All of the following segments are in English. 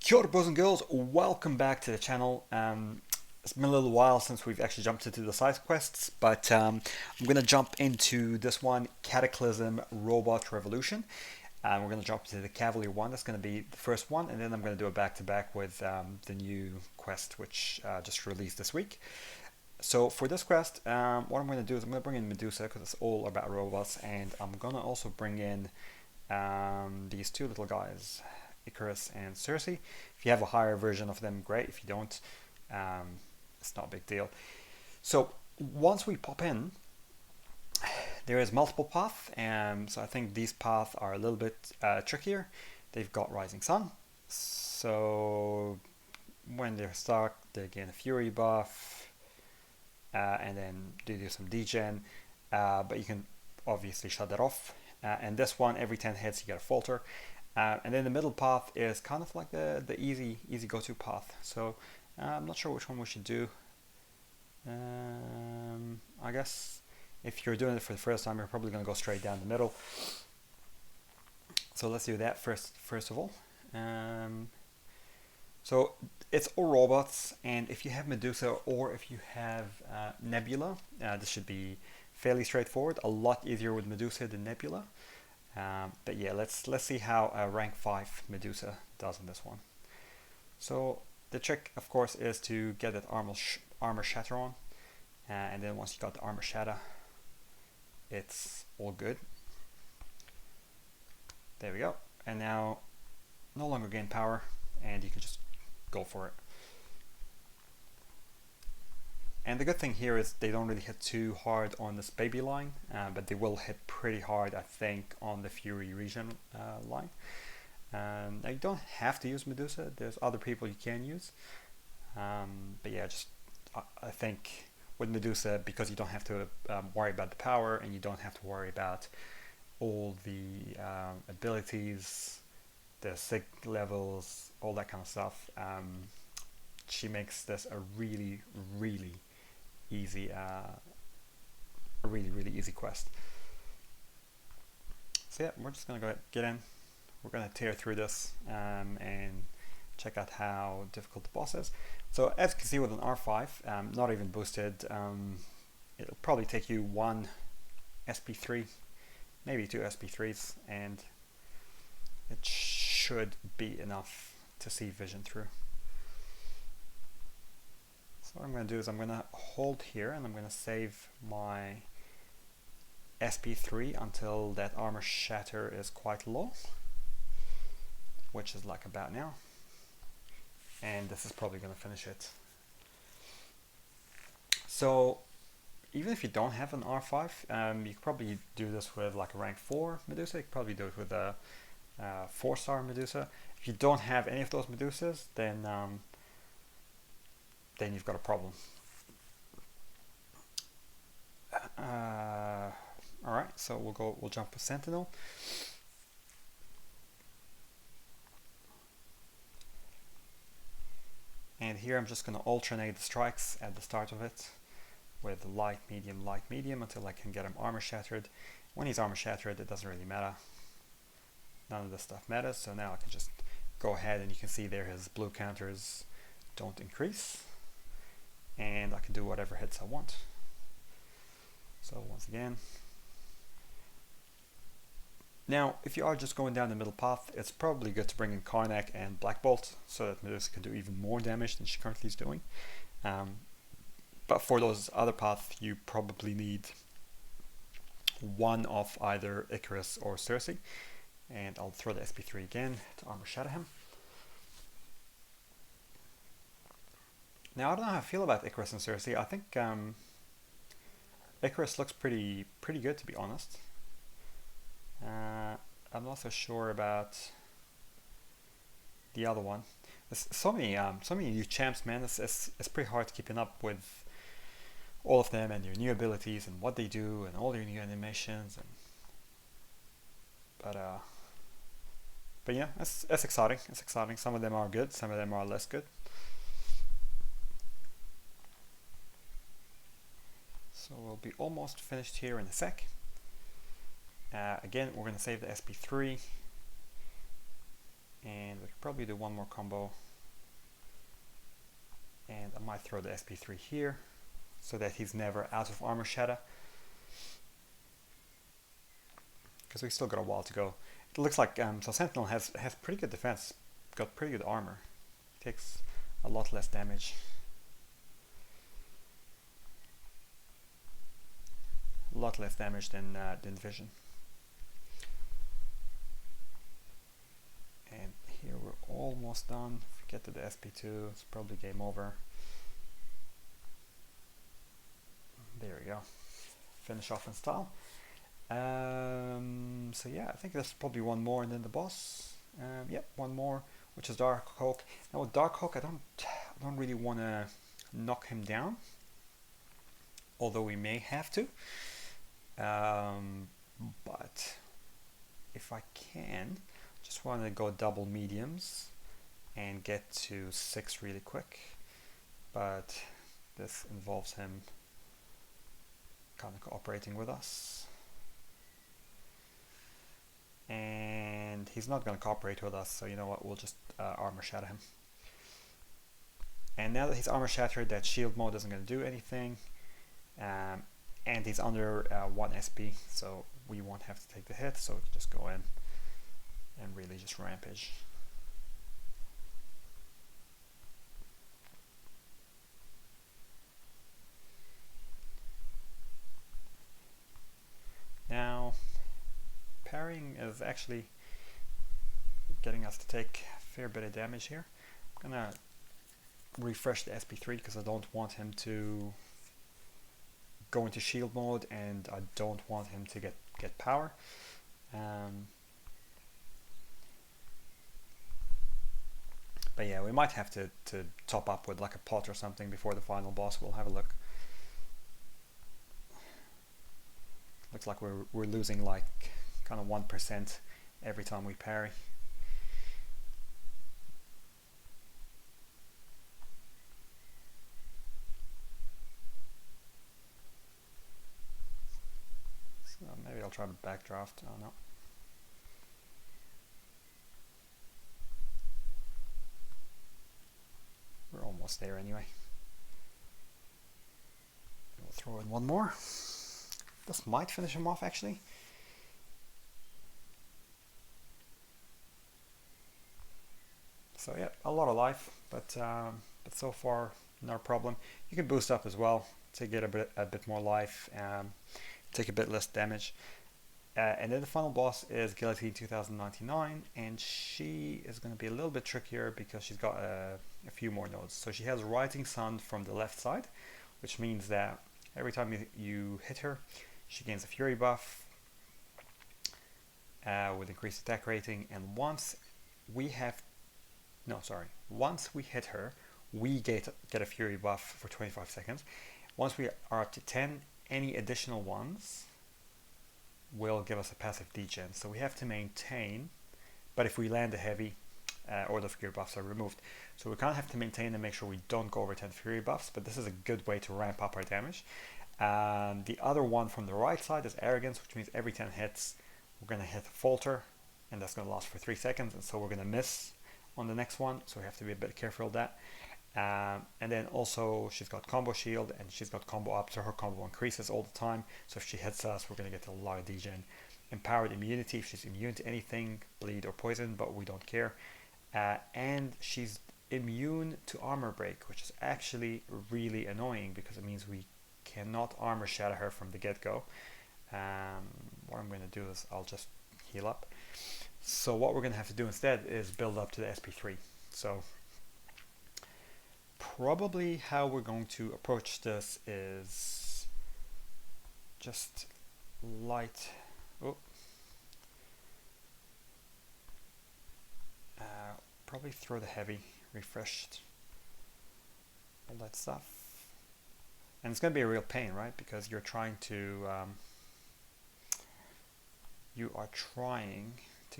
Kia ora, boys and girls, welcome back to the channel. It's been a little while since we've actually jumped into the side quests, but I'm going to jump into this one, Cataclysm Robot Revolution. We're going to jump into the Cavalier one. That's going to be the first one, and then I'm going to do a back-to-back with the new quest, which just released this week. So for this quest, what I'm going to do is I'm going to bring in Medusa, because it's all about robots, and I'm going to also bring in these two little guys, Icarus and Circe. If you have a higher version of them, great. If you don't, it's not a big deal. So once we pop in, there is multiple paths, so I think these paths are a little bit trickier. They've got Rising Sun, so when they're stuck, they gain a Fury buff, and then they do some degen, but you can obviously shut that off. And this one, every 10 hits you get a falter. And then the middle path is kind of like the easy go-to path. So I'm not sure which one we should do. I guess if you're doing it for the first time, you're probably going to go straight down the middle. So let's do that first of all. So it's all robots, and if you have Medusa or if you have Nebula, this should be fairly straightforward. A lot easier with Medusa than Nebula. But yeah, let's see how rank 5 Medusa does in this one. So the trick, of course, is to get that armor shatter on, and then once you got the armor shatter, it's all good. There we go. And now no longer gain power, and you can just go for it. And the good thing here is they don't really hit too hard on this baby line, but they will hit pretty hard, I think, on the Fury region line. Now you don't have to use Medusa, there's other people you can use. But yeah, I think with Medusa, because you don't have to worry about the power, and you don't have to worry about all the abilities, the sig levels, all that kind of stuff, she makes this a really easy, a really easy quest. So yeah, we're just gonna go ahead, get in. We're gonna tear through this and check out how difficult the boss is. So as you can see with an R5, not even boosted, it'll probably take you one SP3, maybe two SP3s, and it should be enough to see vision through. So what I'm going to do is I'm going to hold here, and I'm going to save my SP3 until that armor shatter is quite low, which is like about now. And this is probably going to finish it. So even if you don't have an R5, you could probably do this with like a rank 4 Medusa. You could probably do it with a 4-star Medusa. If you don't have any of those Medusas, then you've got a problem. Alright, so we'll jump with Sentinel. And here I'm just going to alternate the strikes at the start of it with light, medium until I can get him armor shattered. When he's armor shattered, it doesn't really matter. None of this stuff matters, so now I can just go ahead, and you can see there his blue counters don't increase, and I can do whatever hits I want. So once again, now if you are just going down the middle path, it's probably good to bring in Karnak and Black Bolt so that Medusa can do even more damage than she currently is doing. But for those other paths, you probably need one of either Icarus or Circe, and I'll throw the SP3 again to armor shatter him. Now I don't know how I feel about Icarus and Circe. I think Icarus looks pretty good, to be honest. I'm not so sure about the other one. There's so many new champs, man. It's pretty hard keeping up with all of them and their new abilities and what they do and all their new animations. But yeah, it's exciting. It's exciting. Some of them are good, some of them are less good. So we'll be almost finished here in a sec. Again, we're going to save the SP3, and we can probably do one more combo, and I might throw the SP3 here so that he's never out of armor shatter, because we still got a while to go. It looks like so Sentinel has pretty good defense, got pretty good armor, takes a lot less damage. A lot less damage than Vision. And here we're almost done. If we get to the SP2, it's probably game over. There we go. Finish off in style. So yeah, I think there's probably one more and then the boss. Yep, one more, which is Dark Hulk. Now with Dark Hulk, I don't really want to knock him down, although we may have to. But if I can, just want to go double mediums and get to 6 really quick. But this involves him kind of cooperating with us. And he's not going to cooperate with us, so you know what, we'll just armor shatter him. And now that he's armor shattered, that shield mode isn't going to do anything. And he's under 1 SP, so we won't have to take the hit, so we can just go in and really just rampage. Now, parrying is actually getting us to take a fair bit of damage here. I'm gonna refresh the SP3 because I don't want him to go into shield mode, and I don't want him to get power. But yeah, we might have to top up with like a pot or something before the final boss. We'll have a look. Looks like we're losing like kind of 1% every time we parry. So maybe I'll try to backdraft. Oh no. We're almost there anyway. We'll throw in one more. This might finish him off actually. So yeah, a lot of life, but so far no problem. You can boost up as well to get a bit more life, take a bit less damage. And then the final boss is G2099, and she is going to be a little bit trickier because she's got a few more nodes. So she has Rising Sun from the left side, which means that every time you hit her, she gains a Fury buff with increased attack rating, and once we hit her, we get a Fury buff for 25 seconds. Once we are up to 10, any additional ones will give us a passive degen. So we have to maintain, but if we land a heavy, all the Fury buffs are removed. So we kind of have to maintain and make sure we don't go over 10 Fury buffs, but this is a good way to ramp up our damage. The other one from the right side is Arrogance, which means every 10 hits we're going to hit Falter, and that's going to last for 3 seconds, and so we're going to miss on the next one, so we have to be a bit careful of that. And then also she's got combo shield and she's got combo up, so her combo increases all the time, so if she hits us we're going to get a lot of degen. Empowered immunity, if she's immune to anything, bleed or poison, but we don't care. And she's immune to armor break, which is actually really annoying because it means we cannot armor shatter her from the get-go. What I'm going to do is I'll just heal up. So what we're going to have to do instead is build up to the SP3. So probably how we're going to approach this is just light. Probably throw the heavy, refreshed, all that stuff. And it's going to be a real pain, right? Because you're trying to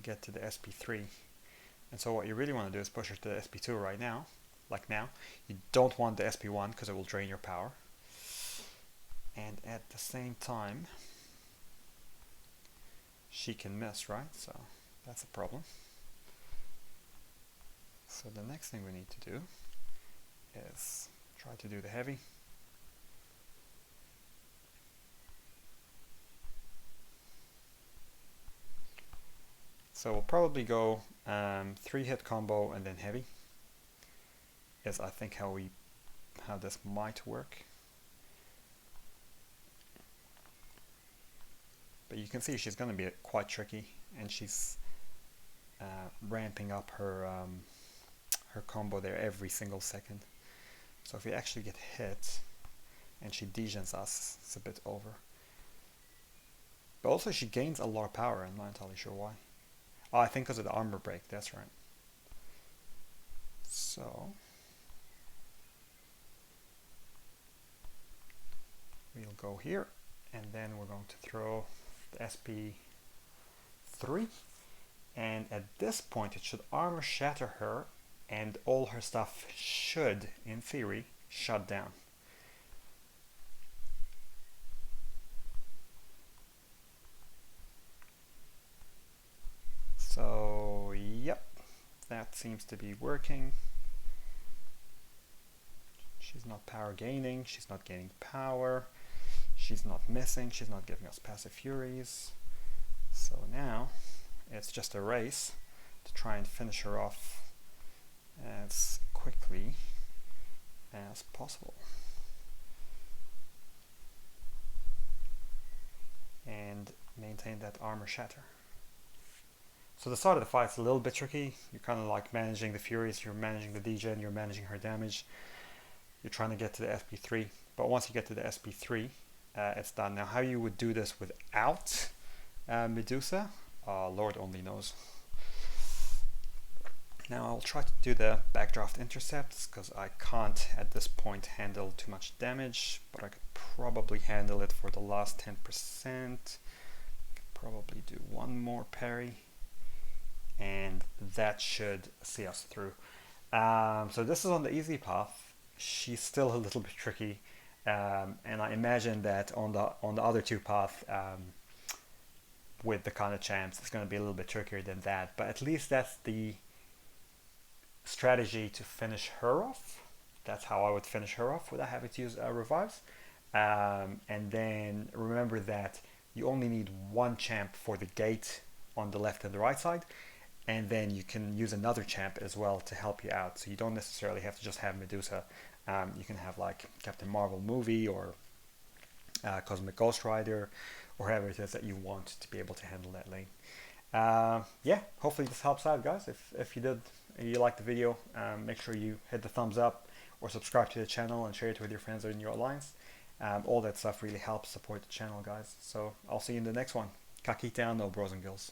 get to the SP3, and so what you really want to do is push her to the SP2 right now, like now. You don't want the SP1 because it will drain your power, and at the same time she can miss, right? So that's a problem. So the next thing we need to do is try to do the heavy. So we'll probably go 3-hit combo and then heavy, is I think how this might work. But you can see she's going to be quite tricky, and she's ramping up her combo there every single second. So if we actually get hit and she degens us, it's a bit over. But also she gains a lot of power, I'm not entirely sure why. Oh, I think because of the armor break, that's right. So we'll go here, and then we're going to throw the SP3, and at this point it should armor shatter her, and all her stuff should, in theory, shut down. So, yep, that seems to be working. She's not power gaining, she's not gaining power, she's not missing, she's not giving us passive furies. So now it's just a race to try and finish her off as quickly as possible. And maintain that armor shatter. So the start of the fight is a little bit tricky. You're kind of like managing the furies, you're managing the degen, you're managing her damage. You're trying to get to the SP3, but once you get to the SP3, it's done. Now how you would do this without Medusa, Lord only knows. Now I'll try to do the backdraft intercepts, because I can't at this point handle too much damage, but I could probably handle it for the last 10%. Could probably do one more parry, and that should see us through. So this is on the easy path. She's still a little bit tricky, and I imagine that on the other two paths, with the kind of champs, it's going to be a little bit trickier than that. But at least that's the strategy to finish her off. That's how I would finish her off without having to use revives. And then remember that you only need one champ for the gate on the left and the right side, and then you can use another champ as well to help you out. So you don't necessarily have to just have Medusa. You can have like Captain Marvel movie or Cosmic Ghost Rider, or whoever it is that you want to be able to handle that lane. Yeah, hopefully this helps out, guys. If you liked the video, make sure you hit the thumbs up or subscribe to the channel and share it with your friends or in your alliance. All that stuff really helps support the channel, guys. So I'll see you in the next one. Kakita, no bros and girls.